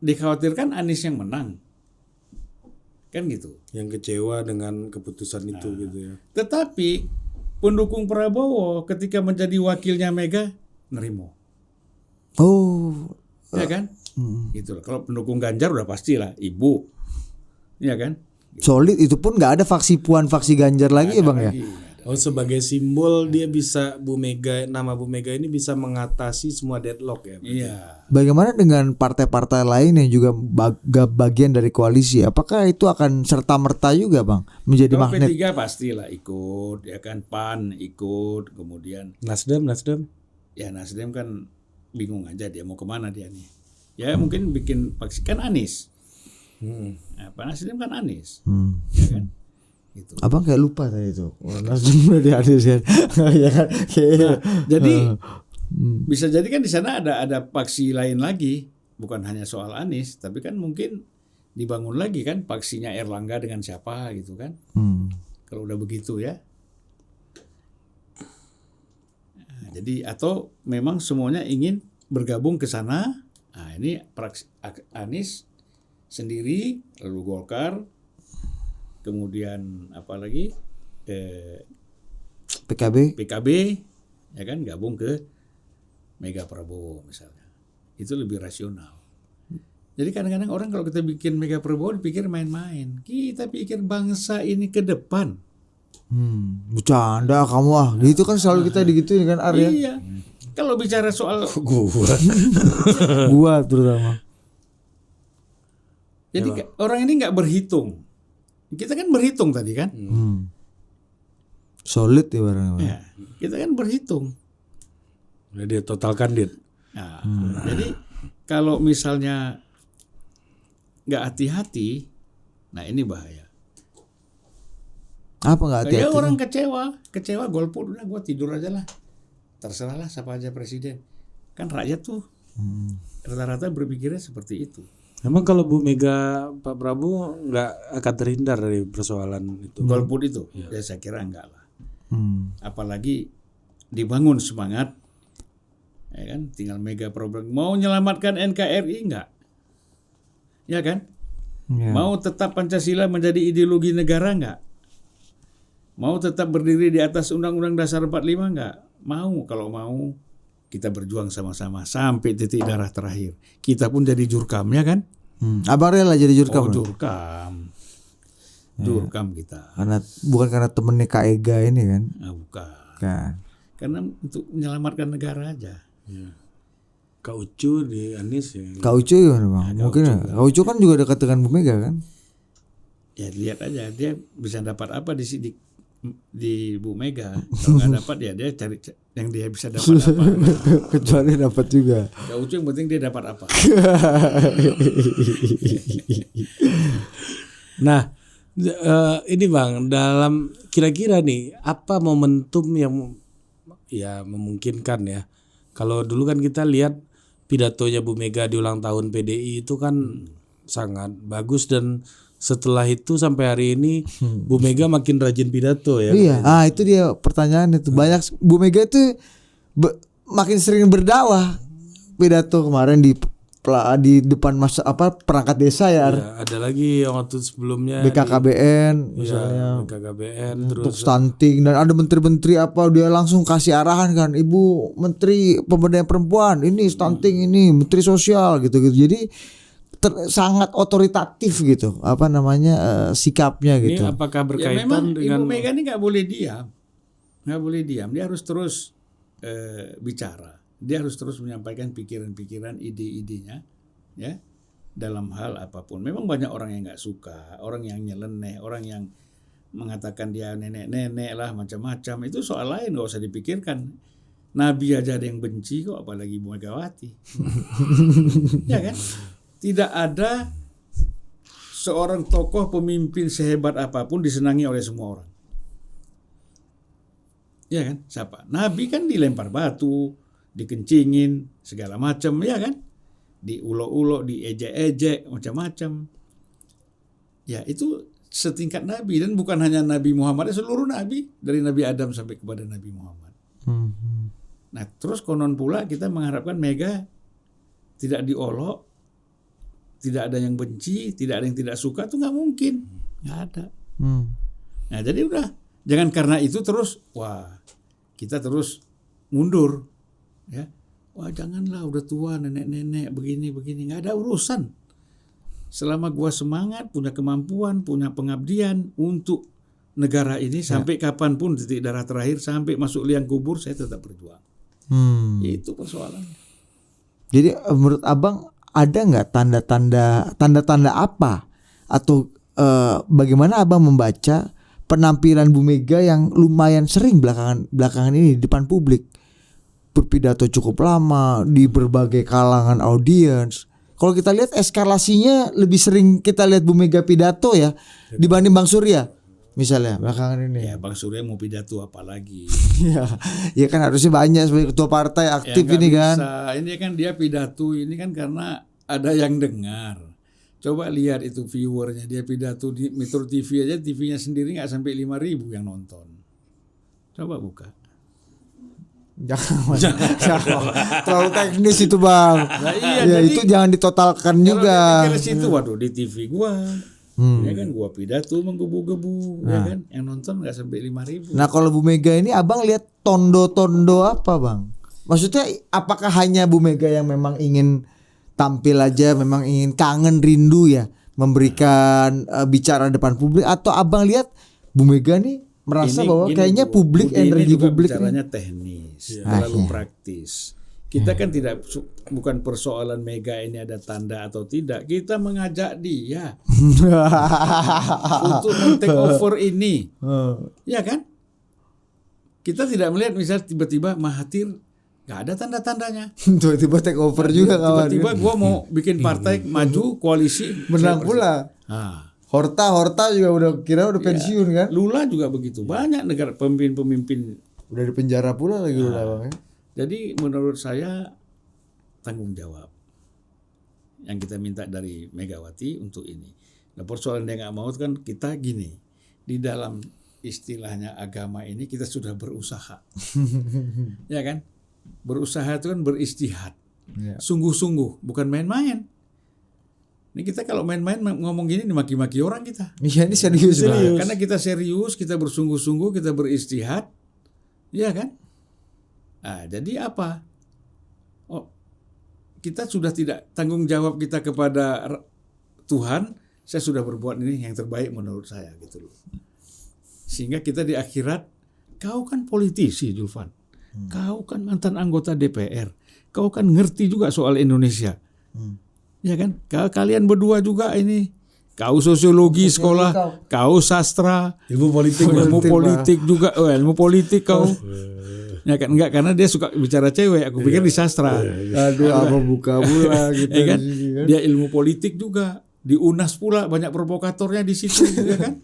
dikhawatirkan Anies yang menang, kan gitu. Yang kecewa dengan keputusan itu gitu ya. Tetapi pendukung Prabowo ketika menjadi wakilnya Mega nerimo, ya kan? Gitu loh. Kalau pendukung Ganjar udah pastilah ibu, ya kan? Solid itu pun nggak ada faksi puan faksi Ganjar lagi ya bang ya. Oh sebagai simbol dia bisa nama Bu Mega ini bisa mengatasi semua deadlock ya. Iya. Bagaimana dengan partai-partai lain yang juga bagian dari koalisi? Apakah itu akan serta merta juga bang menjadi Kalau magnet? P3 pastilah ikut, ya kan? PAN ikut, kemudian Nasdem. ya Nasdem kan bingung aja dia mau kemana dia nih. Ya mungkin bikin faksi kan Anies. Nah, Pak Nasdem kan Anies, ya kan? Gitu. Abang kayak lupa tadi itu. Nasdem udah Anies kan. Ya kan? Jadi bisa jadi kan di sana ada faksi lain lagi, bukan hanya soal Anies, tapi kan mungkin dibangun lagi kan faksinya Erlangga dengan siapa gitu kan? Kalau udah begitu ya. Nah, jadi atau memang semuanya ingin bergabung ke sana. Nah, ini Anies sendiri, lalu Golkar, kemudian apa lagi PKB, ya kan gabung ke Mega Prabowo misalnya, itu lebih rasional. Jadi kadang-kadang orang kalau kita bikin Mega Prabowo dipikir main-main, kita pikir bangsa ini ke depan. Bercanda kamu gitu kan selalu kita digituin kan Arya. Iya. Kalau bicara soal Gua terutama. jadi orang ini nggak berhitung. Kita kan berhitung tadi kan? Solid ya barangnya. Ya, kita kan berhitung. Udah dia total kandid. Nah, jadi kalau misalnya nggak hati-hati, nah ini bahaya. Apa nggak hati-hati? Ya orang kecewa golput, udah gua tidur aja lah. Terserahlah siapa aja presiden. Kan rakyat tuh rata-rata berpikirnya seperti itu. Emang kalau Bu Mega Pak Prabowo nggak akan terhindar dari persoalan itu? Golput itu, ya saya kira enggak lah. Apalagi dibangun semangat, ya kan? Tinggal mega program. Mau menyelamatkan NKRI enggak? Ya kan? Ya. Mau tetap Pancasila menjadi ideologi negara enggak? Mau tetap berdiri di atas Undang-Undang Dasar 45 enggak? Mau. Kalau mau, kita berjuang sama-sama sampai titik darah terakhir. Kita pun jadi jurkam, ya kan? Abang rela jadi jurkam? Oh, jurkam. Jurkam kita. Bukan karena temennya Kak Ega ini kan? Nah, bukan. Kan. Karena untuk menyelamatkan negara aja. Ya. Kak Ucu di Anies ya. Kak Ucu gimana bang? Mungkin Kak Ucu kan juga dekat dengan Bu Mega kan? Ya lihat aja dia bisa dapat apa di Bu Mega. Kalau nggak dapat ya dia cari yang dia bisa dapat apa. Kecuali dapat juga. Kak Ucu yang penting dia dapat apa. Nah, ini Bang, dalam kira-kira nih apa momentum yang ya memungkinkan ya. Kalau dulu kan kita lihat pidatonya Bu Mega di ulang tahun PDI itu kan sangat bagus, dan setelah itu sampai hari ini Bu Mega makin rajin pidato ya. Iya, itu dia pertanyaan itu. Banyak Bu Mega itu makin sering berdakwah. Pidato kemarin di depan perangkat desa ya. Ya, ada lagi yang waktu sebelumnya BKKBN misalnya. BKKBN Untuk terus stunting, dan ada menteri-menteri apa dia langsung kasih arahan kan, Ibu Menteri Pemberdayaan Perempuan ini stunting, ini Menteri Sosial gitu-gitu. Jadi sangat otoritatif gitu sikapnya gitu. ini apakah Ya berkaitan memang dengan Ibu Mega ini nggak boleh diam. Dia harus terus bicara. Dia harus terus menyampaikan pikiran-pikiran, ide-idenya, ya, dalam hal apapun. Memang banyak orang yang nggak suka, orang yang nyeleneh, orang yang mengatakan dia nenek-nenek lah, macam-macam. Itu soal lain, nggak usah dipikirkan. Nabi aja ada yang benci kok, apalagi Ibu Megawati. Ya kan? Tidak ada seorang tokoh pemimpin sehebat apapun disenangi oleh semua orang. Ya kan? Siapa? Nabi kan dilempar batu, dikencingin, segala macam, ya kan? Diulo-ulo, diejek-ejek, macam-macam. Ya, itu setingkat Nabi, dan bukan hanya Nabi Muhammad, seluruh Nabi, dari Nabi Adam sampai kepada Nabi Muhammad. Nah, terus konon pula kita mengharapkan Mega tidak diolok, tidak ada yang benci, tidak ada yang tidak suka, itu nggak mungkin, nggak ada. Nah, jadi udah, jangan karena itu terus, kita terus mundur. Ya, janganlah, udah tua, nenek-nenek begini, nggak ada urusan. Selama gua semangat, punya kemampuan, punya pengabdian untuk negara ini sampai kapanpun titik darah terakhir, sampai masuk liang kubur, saya tetap berjuang. Itu persoalannya. Jadi menurut abang ada nggak tanda-tanda apa atau bagaimana abang membaca penampilan Bu Mega yang lumayan sering belakangan ini di depan publik? Berpidato cukup lama di berbagai kalangan audiens. Kalau kita lihat eskalasinya lebih sering kita lihat Bu Mega pidato ya dibanding Bang Surya misalnya belakangan ini. Ya, Bang Surya mau pidato apa lagi? ya kan harusnya banyak sebagai ketua partai aktif ya, ini kan. Ini kan dia pidato ini kan karena ada yang dengar. Coba lihat itu viewernya, dia pidato di Metro TV aja, TV-nya sendiri nggak sampai 5.000 yang nonton. Coba buka. Jangan. Terlalu teknis itu bang. Nah, iya, ya jadi, itu jangan ditotalkan juga. Kalau situ, waduh, di TV gua, ya kan gua pidato menggebu-gebu, ya kan, yang nonton nggak sampai 5.000. Nah kalau Bu Mega ini abang lihat tondo-tondo apa bang? Maksudnya apakah hanya Bu Mega yang memang ingin tampil aja, memang ingin kangen rindu ya memberikan bicara depan publik, atau abang lihat Bu Mega nih merasa bahwa kayaknya publik, energi publik bicaranya teknis, terlalu praktis. Kita kan bukan persoalan Mega ini ada tanda atau tidak. Kita mengajak dia untuk men-take over ini, ya kan? Kita tidak melihat misalnya tiba-tiba Mahathir nggak ada tanda-tandanya. Tiba-tiba take over juga kawan. Tiba-tiba gue mau bikin partai maju koalisi menang pula. Horta juga udah pensiun kan? Lula juga begitu. Banyak negara pemimpin udah di penjara pula lagi Lula bang ya. Jadi menurut saya tanggung jawab yang kita minta dari Megawati untuk ini. Nah persoalan dia nggak mau kan kita gini, di dalam istilahnya agama ini kita sudah berusaha. Ya kan? Berusaha itu kan beristihad. Ya. Sungguh-sungguh, bukan main-main. Ini kita kalau main-main ngomong gini dimaki-maki orang kita. Iya, ini serius. Karena kita serius, kita bersungguh-sungguh, kita beristihad. Ya kan? Nah, jadi apa? Oh, kita sudah tidak tanggung jawab kita kepada Tuhan, saya sudah berbuat ini yang terbaik menurut saya gitu loh. Sehingga kita di akhirat, kau kan politisi Julfan. Kau kan mantan anggota DPR. Kau kan ngerti juga soal Indonesia. Ya kan? Kalian berdua juga ini. Kau sosiologi sekolah, kau sastra, Ilmu politik juga, ilmu politik kau. Ya kan, enggak, karena dia suka bicara cewek. Aku pikir di sastra. Aduh, apa buka pula gitu. Ya kan? Dia ilmu politik juga. Di UNAS pula banyak provokatornya di situ, ya kan?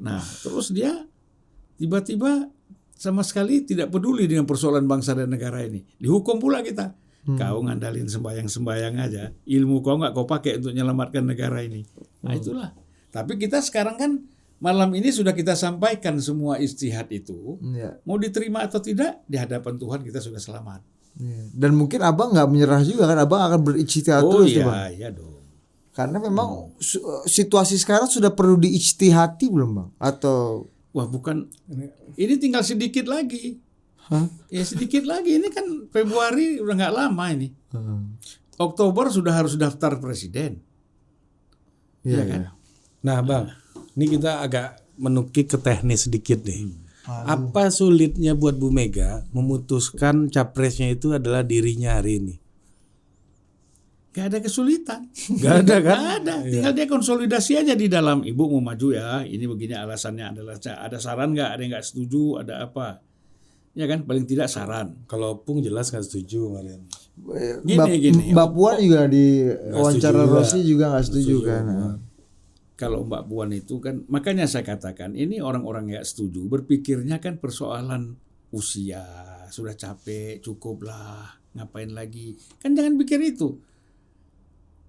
Nah, terus dia tiba-tiba sama sekali tidak peduli dengan persoalan bangsa dan negara ini. Dihukum pula kita. Kau ngandalin sembayang-sembayang aja. Ilmu kau nggak kau pakai untuk menyelamatkan negara ini. Nah itulah. Tapi kita sekarang kan malam ini sudah kita sampaikan semua istihad itu. Ya. Mau diterima atau tidak, di hadapan Tuhan kita sudah selamat. Ya. Dan mungkin abang nggak menyerah juga kan, abang akan berijtihad Oh terus iya, Bang. iya dong. Karena memang situasi sekarang sudah perlu diijtihati belum Bang? Atau Wah bukan, ini tinggal sedikit lagi. Hah? Ya sedikit lagi, ini kan Februari udah nggak lama ini. Oktober sudah harus daftar presiden. Iya Ya kan? kan? Nah Bang, ini kita agak menukik ke teknis sedikit nih. Apa sulitnya buat Bu Mega memutuskan capresnya itu adalah dirinya hari ini? Gak ada kesulitan. Gak ada kan? Gak ada. Tinggal dia konsolidasi aja di dalam. Ibu mau maju ya. Ini begini alasannya adalah. Ada saran nggak? Ada yang nggak setuju? Ada apa? Ya kan? Paling tidak saran. Kalau Pung jelas nggak setuju kemarin. Gini. Mbak Puan juga di wawancara setuju Rossi juga nggak setuju kan. Kalau Mbak Puan itu kan, makanya saya katakan ini orang-orang nggak setuju. Berpikirnya kan persoalan usia. Sudah capek, cukup lah. Ngapain lagi? Kan jangan pikir itu.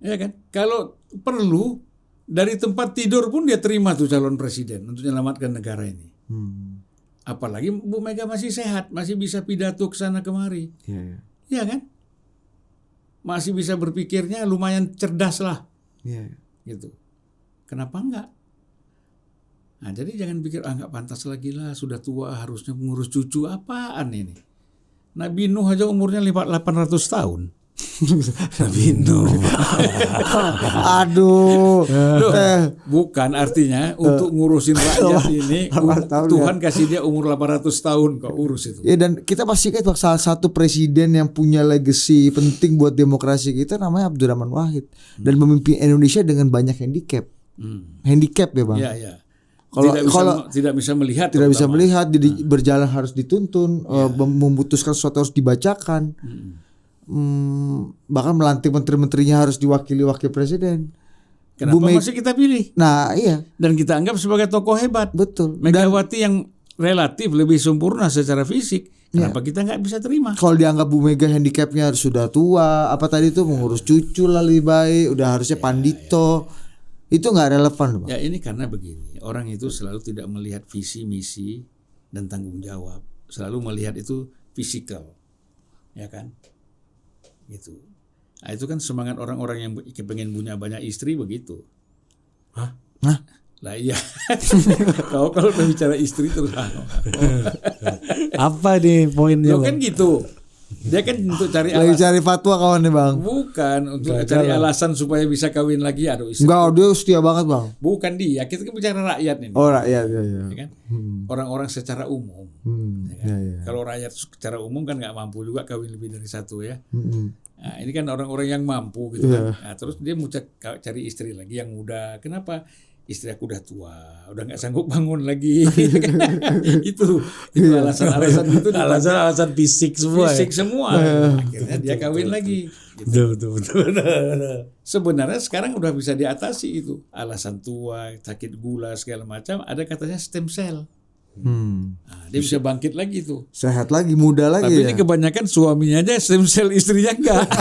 Ya kan? Kalau perlu dari tempat tidur pun dia terima tuh calon presiden untuk menyelamatkan negara ini. Apalagi Bu Mega masih sehat, masih bisa pidato ke sana kemari. Iya. Ya kan? Masih bisa berpikirnya lumayan cerdas lah. Iya. Gitu. Kenapa enggak? Nah, jadi jangan pikir nggak pantas lagi lah, sudah tua harusnya mengurus cucu, apaan ini? Nabi Nuh aja umurnya 800 tahun. Nabi Nuh. Aduh. Bukan artinya untuk ngurusin rakyat ini Tuhan kasih dia umur 800 tahun kok urus itu. Ya dan kita pasti kan salah satu presiden yang punya legacy penting buat demokrasi kita namanya Abdurrahman Wahid dan memimpin Indonesia dengan banyak handicap. Handicap ya Bang. Iya, iya. Kalau tidak bisa melihat, tidak bisa melihat, jadi berjalan harus dituntun, memutuskan sesuatu harus dibacakan. Bahkan melantik menteri-menterinya harus diwakili wakil presiden. Kenapa masih kita pilih? Nah iya. Dan kita anggap sebagai tokoh hebat. Betul. Megawati yang relatif lebih sempurna secara fisik. Kenapa kita nggak bisa terima? Kalau dianggap Bu Mega handicapnya sudah tua, apa tadi itu mengurus cucu lah lebih baik, udah harusnya pandito. Itu nggak relevan, Bang. Ya ini karena begini, orang itu selalu tidak melihat visi, misi, dan tanggung jawab. Selalu melihat itu fisikal, ya kan? Gitu. Nah, itu kan semangat orang-orang yang pengen punya banyak istri begitu. Hah? Lah iya. Kalau bicara istri terus apa nih poinnya? Kan gitu. Dia kan untuk cari lagi cari fatwa kawan nih Bang. Bukan untuk cari alasan supaya bisa kawin lagi. Aduh istri. Enggak, dia setia banget Bang. Bukan dia, kita kan bicara rakyat ini. Oh rakyat ya. Ya kan? Orang-orang secara umum. Ya kan? Kalau rakyat secara umum kan nggak mampu juga kawin lebih dari satu ya. Nah, ini kan orang-orang yang mampu gitu kan. Nah, terus dia mau cari istri lagi yang muda. Kenapa? Istri aku udah tua, udah nggak sanggup bangun lagi. itu alasan-alasan itu. Alasan fisik semua. Fisik semua. Akhirnya dia kawin lagi. Betul. Sebenarnya sekarang udah bisa diatasi itu. Alasan tua, sakit gula segala macam. Ada katanya stem cell. Nah, dia bisa bangkit lagi tuh. Sehat lagi, muda lagi. Tapi ini kebanyakan suaminya aja stem cell, istrinya enggak.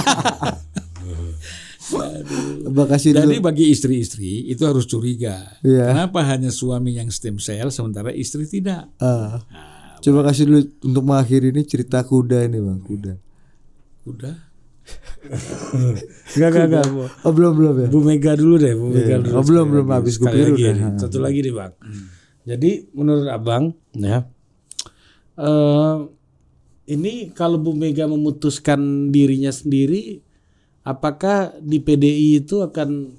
Abang kasih Jadi dulu. bagi istri-istri itu harus curiga. Iya. Kenapa hanya suami yang stem cell sementara istri tidak? Ah. Coba kasih dulu untuk mengakhiri ini cerita kuda ini bang, kuda. Udah. Enggak. Oh belum ya. Bu Mega dulu deh, Bu Mega dulu. Oh, belum Sekali lagi. habis gue Sekali biru lagi dah. ya. Satu lagi nih Bang. Jadi menurut Abang ya, ini kalau Bu Mega memutuskan dirinya sendiri, apakah di PDI itu akan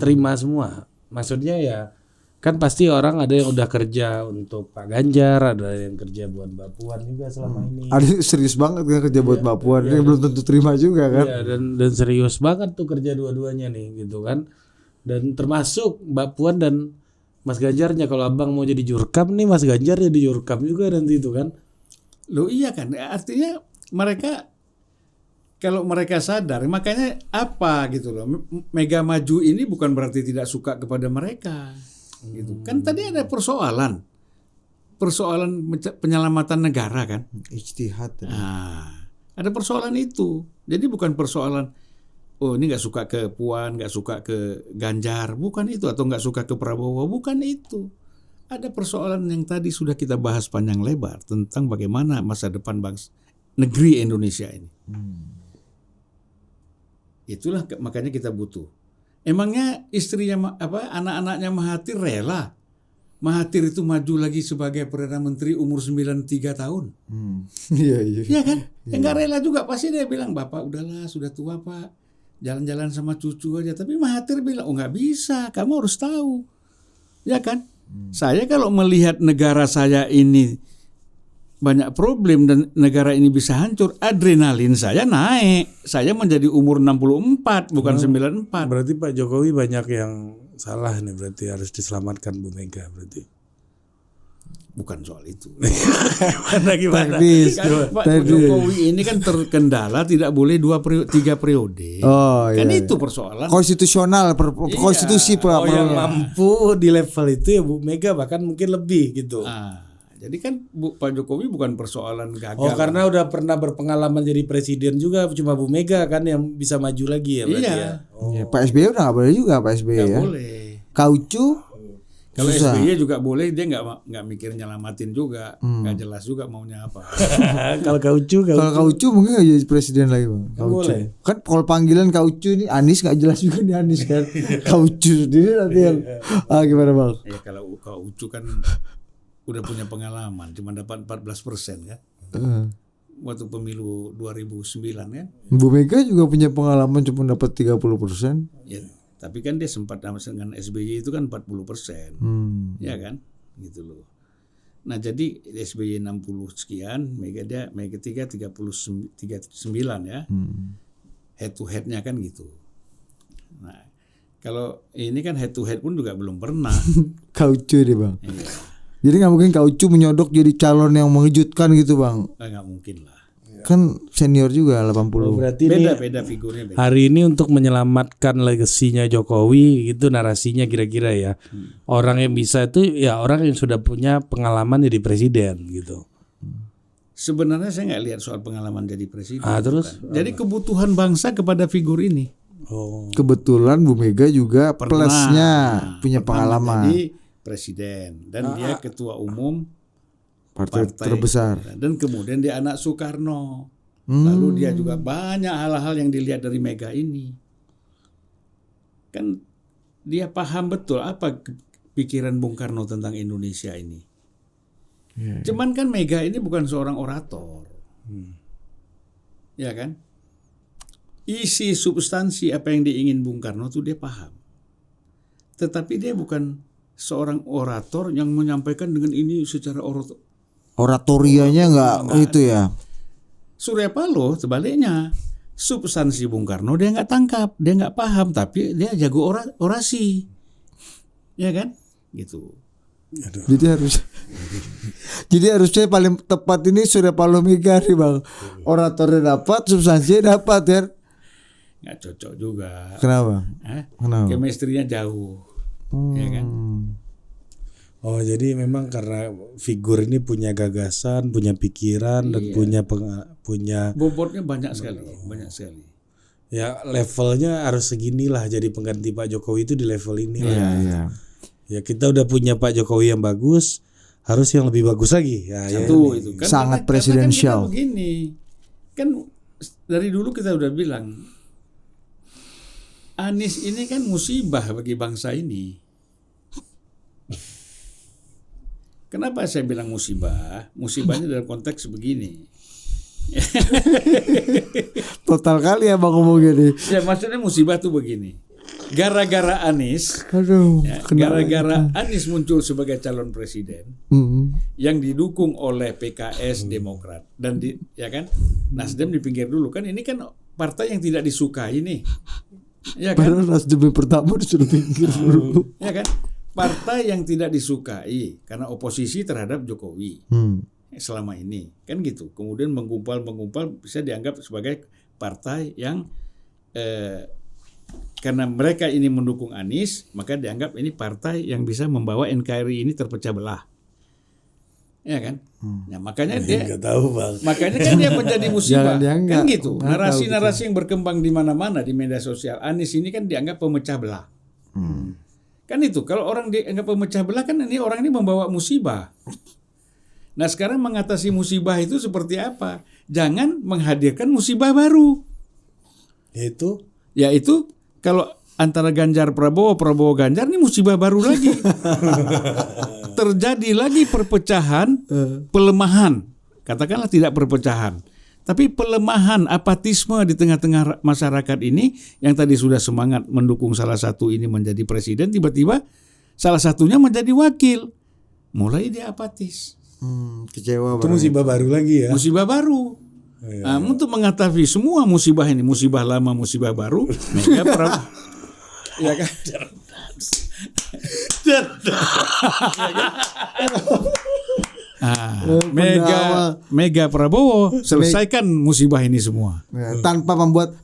terima semua? Maksudnya ya, kan pasti orang ada yang udah kerja untuk Pak Ganjar, ada yang kerja buat Mbak Puan juga selama ini. Ada serius banget kan kerja buat Mbak Puan, ini belum tentu terima juga kan. Iya, dan serius banget tuh kerja dua-duanya nih gitu kan. Dan termasuk Mbak Puan dan Mas Ganjarnya, kalau Abang mau jadi jurkam nih, Mas Ganjar jadi jurkam juga nanti itu kan. Loh iya kan, artinya mereka kalau mereka sadar, makanya apa gitu loh. Mega maju ini bukan berarti tidak suka kepada mereka. Gitu. Kan tadi ada persoalan penyelamatan negara kan. Ijtihad. Nah, ada persoalan itu. Jadi bukan persoalan oh ini nggak suka ke Puan, nggak suka ke Ganjar, bukan itu, atau nggak suka ke Prabowo, bukan itu. Ada persoalan yang tadi sudah kita bahas panjang lebar tentang bagaimana masa depan bangsa negeri Indonesia ini. Itulah makanya kita butuh. Emangnya istrinya anak-anaknya Mahathir rela? Mahathir itu maju lagi sebagai Perdana Menteri umur 93 tahun. Iya. Iya kan? Ya nggak rela juga, pasti dia bilang, "Bapak udahlah, sudah tua Pak. Jalan-jalan sama cucu aja." Tapi Mahathir bilang, "Oh nggak bisa, kamu harus tahu." Ya kan? Saya kalau melihat negara saya ini banyak problem dan negara ini bisa hancur, adrenalin saya naik. Saya menjadi umur 64 bukan 94. Berarti Pak Jokowi banyak yang salah nih, berarti harus diselamatkan Bu Mega berarti. Bukan soal itu. Gimana? Teknis. Pak Jokowi ini kan terkendala tidak boleh 3 periode. Oh Kan iya. itu persoalan. Konstitusional, konstitusi Pak. Yang mampu di level itu ya Bu Mega, bahkan mungkin lebih gitu. Jadi kan Pak Jokowi bukan persoalan gagal. Oh, karena udah pernah berpengalaman jadi presiden juga, cuma Bu Mega kan yang bisa maju lagi ya berarti Iya. ya. Ya, Pak SBY udah nggak boleh juga Pak SBY Nggak ya. boleh. Kaucu. Kalau susah. SBY juga boleh, dia nggak mikir nyelamatin juga, nggak jelas juga maunya apa. Kalau Kaucu Kalau Kaucu mungkin nggak jadi presiden lagi bang. Kaucu. boleh. Kan kalau panggilan Kaucu ini Anies nggak jelas juga nih Anies kan. Kaucu sendiri nanti yang gimana bang? Ya kalau Ucu kan udah punya pengalaman, cuma dapat 14% kan. Waktu pemilu 2009 kan. Bu Mega juga punya pengalaman cuma dapat 30%. Ya, tapi kan dia sempat dengan SBY itu kan 40%. Ya kan? Gitu loh. Nah, jadi SBY 60 sekian, Mega 3 39 ya. Head to head-nya kan gitu. Nah, kalau ini kan head to head pun juga belum pernah. Kaucu deh bang. Iya. Jadi nggak mungkin Kaucu menyodok jadi calon yang mengejutkan gitu bang. Nggak mungkin lah. Kan senior juga 80. berarti ini Beda figurnya beda. hari ini untuk menyelamatkan legasinya Jokowi itu narasinya kira-kira ya. Orang yang bisa itu ya orang yang sudah punya pengalaman jadi presiden gitu. Sebenarnya saya nggak lihat soal pengalaman jadi presiden. Terus? Bukan. Jadi kebutuhan bangsa kepada figur ini. Oh. Kebetulan Bu Mega juga Pernah plusnya punya pengalaman. Jadi presiden dan dia ketua umum Partai terbesar. dan kemudian dia anak Soekarno. Lalu dia juga banyak hal-hal yang dilihat dari Mega ini. Kan dia paham betul apa pikiran Bung Karno tentang Indonesia ini. Cuman kan Mega ini bukan seorang orator. Ya kan? Isi substansi apa yang diingin Bung Karno itu dia paham. Tetapi dia bukan seorang orator yang menyampaikan dengan ini secara Oratorianya nggak itu ya. Surya Paloh sebaliknya, substansi Bung Karno dia nggak tangkap, dia nggak paham, tapi dia jago orasi, ya kan? Gitu. Jadi harusnya paling tepat ini Surya Paloh Mega nih bang. Oratornya dapat, substansinya dapat ya. Nggak cocok juga. Kenapa? Kenapa? Chemistry-nya jauh, ya kan? Oh, jadi memang karena figur ini punya gagasan, punya pikiran dan punya Bobotnya banyak sekali, banyak sekali. Ya levelnya harus seginilah, jadi pengganti Pak Jokowi itu di level ini lah. Iya. Ya kita udah punya Pak Jokowi yang bagus, harus yang lebih bagus lagi. Ya, Satu itu kan sangat karena presidensial. kan kita begini, kan dari dulu kita udah bilang Anies ini kan musibah bagi bangsa ini. Kenapa saya bilang musibah? Musibahnya dalam konteks begini. Total kali ya Bang ngomong gini. Ya maksudnya musibah tuh begini. Gara-gara Anies, Aduh, gara-gara Anies muncul sebagai calon presiden yang didukung oleh PKS, Demokrat dan ya kan, Nasdem di pinggir dulu kan, ini kan partai yang tidak disukai nih, ya kan? Padahal Nasdem pertama disuruh pinggir dulu. Ya kan, partai yang tidak disukai karena oposisi terhadap Jokowi selama ini kan gitu. Kemudian menggumpal bisa dianggap sebagai partai yang karena mereka ini mendukung Anies, maka dianggap ini partai yang bisa membawa NKRI ini terpecah belah, ya kan? Nah makanya dia nggak tahu Bang. Makanya kan dia menjadi musibah, kan gitu. Nggak Narasi-narasi yang berkembang di mana-mana di media sosial, Anies ini kan dianggap pemecah belah. Kan itu, kalau orang dianggap pemecah belah kan ini orang ini membawa musibah. Nah sekarang mengatasi musibah itu seperti apa? Jangan menghadirkan musibah baru. Yaitu kalau antara Ganjar Prabowo, Prabowo Ganjar, ini musibah baru lagi. Terjadi lagi perpecahan, pelemahan. Katakanlah tidak perpecahan, tapi pelemahan, apatisme di tengah-tengah masyarakat ini yang tadi sudah semangat mendukung salah satu ini menjadi presiden, tiba-tiba salah satunya menjadi wakil. Mulai dia apatis. Kecewa. Itu musibah baru lagi ya. Musibah baru. Nah, untuk mengatasi semua musibah ini, musibah lama, musibah baru, Mega Prabowo, ya kan? Mega Prabowo selesaikan musibah ini semua. Tanpa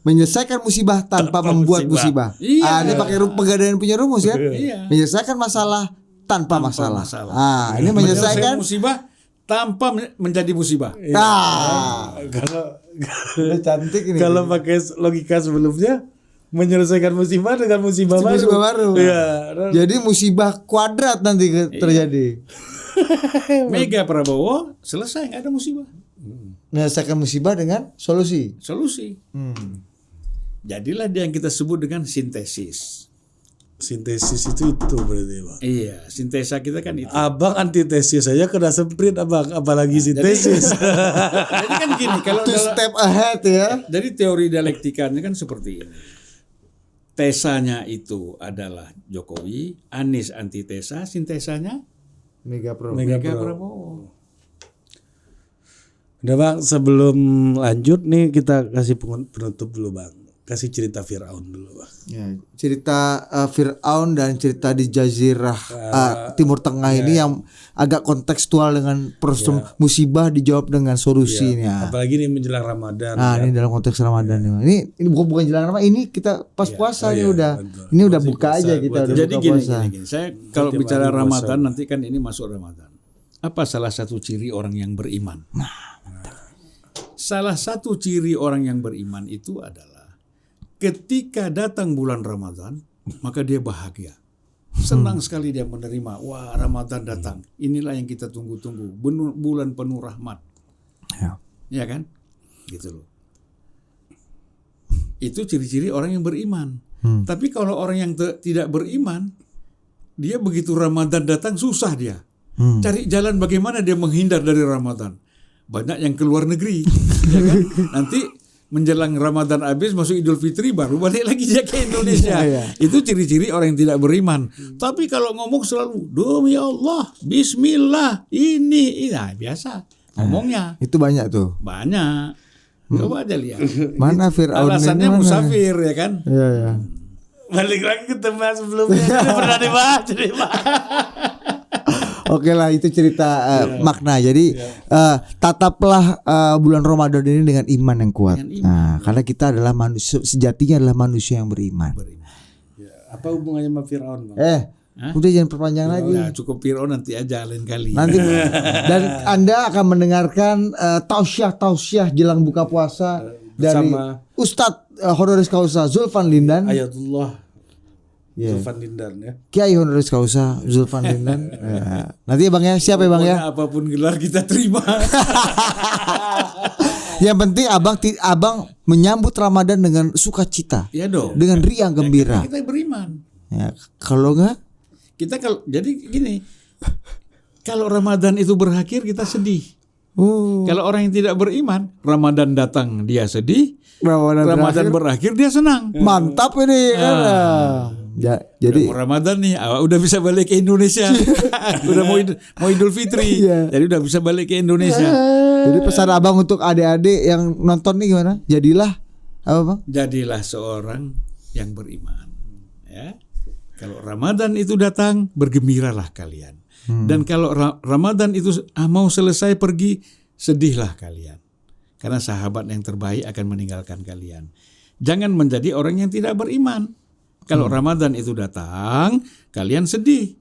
menyelesaikan musibah tanpa membuat musibah. Iya. Ini pakai pegadaian punya rumus ya. Iya. Menyelesaikan masalah tanpa masalah. Ini menyelesaikan musibah tanpa menjadi musibah. Kalau cantik ini. Kalau pakai logika sebelumnya, menyelesaikan musibah dengan musibah baru. Iya. Jadi musibah kuadrat nanti terjadi. Mega Prabowo selesai, nggak ada musibah. Menyelesaikan musibah dengan solusi. Jadilah dia yang kita sebut dengan sintesis. Sintesis itu berarti Bang. Iya, sintesa kita kan itu. Abang antitesis saja kena semprit Abang, apalagi sintesis. Jadi kan gini, kalau Two step ahead ya. Jadi teori dialektikanya kan seperti ini. Tesanya itu adalah Jokowi, Anies antitesa, sintesanya Mega Prabowo. Mega Prabowo. Udah Bang, sebelum lanjut nih kita kasih penutup dulu Bang. Kasih cerita Fir'aun dulu Bang. Ya, cerita Fir'aun dan cerita di Jazirah Timur Tengah ini yang agak kontekstual dengan musibah dijawab dengan solusinya. Apalagi ini menjelang Ramadan. Ini dalam konteks Ramadan nih. Ini bukan jelang Ramadan, ini kita pas puasa nih udah. Betul. Ini udah buka aja kita udah. Jadi gini. Saya kalau bicara Ramadan nanti kan ini masuk Ramadan. Apa salah satu ciri orang yang beriman? Salah satu ciri orang yang beriman itu adalah ketika datang bulan Ramadan, maka dia bahagia. Senang sekali dia menerima, wah Ramadan datang. Inilah yang kita tunggu-tunggu, bulan penuh rahmat. Ya kan? Gitu loh. Itu ciri-ciri orang yang beriman. Tapi kalau orang yang tidak beriman, dia begitu Ramadan datang susah dia. Cari jalan bagaimana dia menghindar dari Ramadan. Banyak yang keluar negeri. Ya kan? Nanti menjelang Ramadan habis masuk Idul Fitri baru balik lagi dia ke Indonesia. Itu ciri-ciri orang yang tidak beriman. Tapi kalau ngomong selalu demi Allah, Bismillah, ini biasa ngomongnya. Itu banyak tuh. Banyak. Coba aja lihat. Mana Fir'aun? Alasannya musafir ya kan? Iya. Balik lagi ke tema sebelumnya. Pernah dibahas. Oke lah, itu cerita makna. Jadi tataplah bulan Ramadan ini dengan iman yang kuat. Nah, karena kita adalah manusia, sejatinya adalah manusia yang beriman. Apa hubungannya sama Fir'aun Bang? Udah jangan perpanjang lagi. Nah, cukup Fir'aun nanti aja lain kali. Nanti dan Anda akan mendengarkan tausiah jelang buka puasa dari Sama Ustadz honoris causa Zulfan Lindan. Ayatullah Iya. Zulfan Lindan ya. Kiai honoris causa Zulfan Lindan. Ya. Nanti ya Bang ya, siapa ya Bang ya? Pokoknya apapun gelar kita terima. Yang penting abang menyambut Ramadan dengan sukacita, Ya dong. dengan riang gembira. Kita beriman. Ya, kalau enggak, Jadi gini, kalau Ramadan itu berakhir kita sedih. Kalau orang yang tidak beriman, Ramadan datang dia sedih, Ramadan berakhir dia senang. mantap ini kan. Ya, jadi Mau Ramadan nih, udah bisa balik ke Indonesia. Udah mau Idul Fitri. Iya. Jadi udah bisa balik ke Indonesia. jadi pesan abang untuk adik-adik yang nonton nih gimana? Jadilah apa Bang? Jadilah seorang yang beriman. Ya. Kalau Ramadan itu datang, bergembiralah kalian. Dan kalau Ramadan itu mau selesai pergi, sedihlah kalian. Karena sahabat yang terbaik akan meninggalkan kalian. Jangan menjadi orang yang tidak beriman. Kalau Ramadan itu datang, kalian sedih.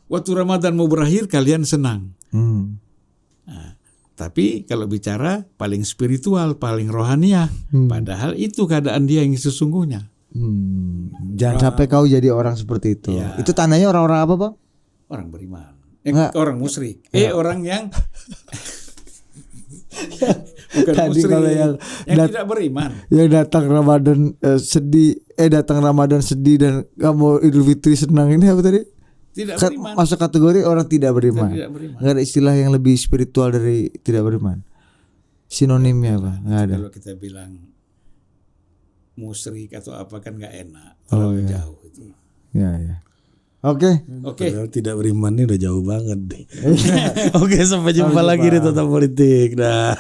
Waktu Ramadan mau berakhir, kalian senang. Nah, tapi kalau bicara paling spiritual, paling rohaniah, padahal itu keadaan dia yang sesungguhnya. Jangan sampai kau jadi orang seperti itu. Ya. Itu tandanya orang-orang apa Bang? Orang beriman. Enggak. Orang musyrik. Orang yang bukan Tadi musyrik, kalau yang tidak beriman. Yang datang Ramadan datang Ramadan sedih dan kamu Idul Fitri senang, ini apa tadi? Tidak beriman. Masuk kategori orang tidak beriman. Tidak beriman. Nggak ada istilah yang lebih spiritual dari tidak beriman. Sinonimnya apa? Nggak ada. Kalau kita bilang musyrik atau apa kan nggak enak. Oh, Terlalu iya. jauh itu. Ya ya. Oke. Padahal tidak beriman ini udah jauh banget deh. Oke, sampai jumpa lagi di Total Politik. Dah.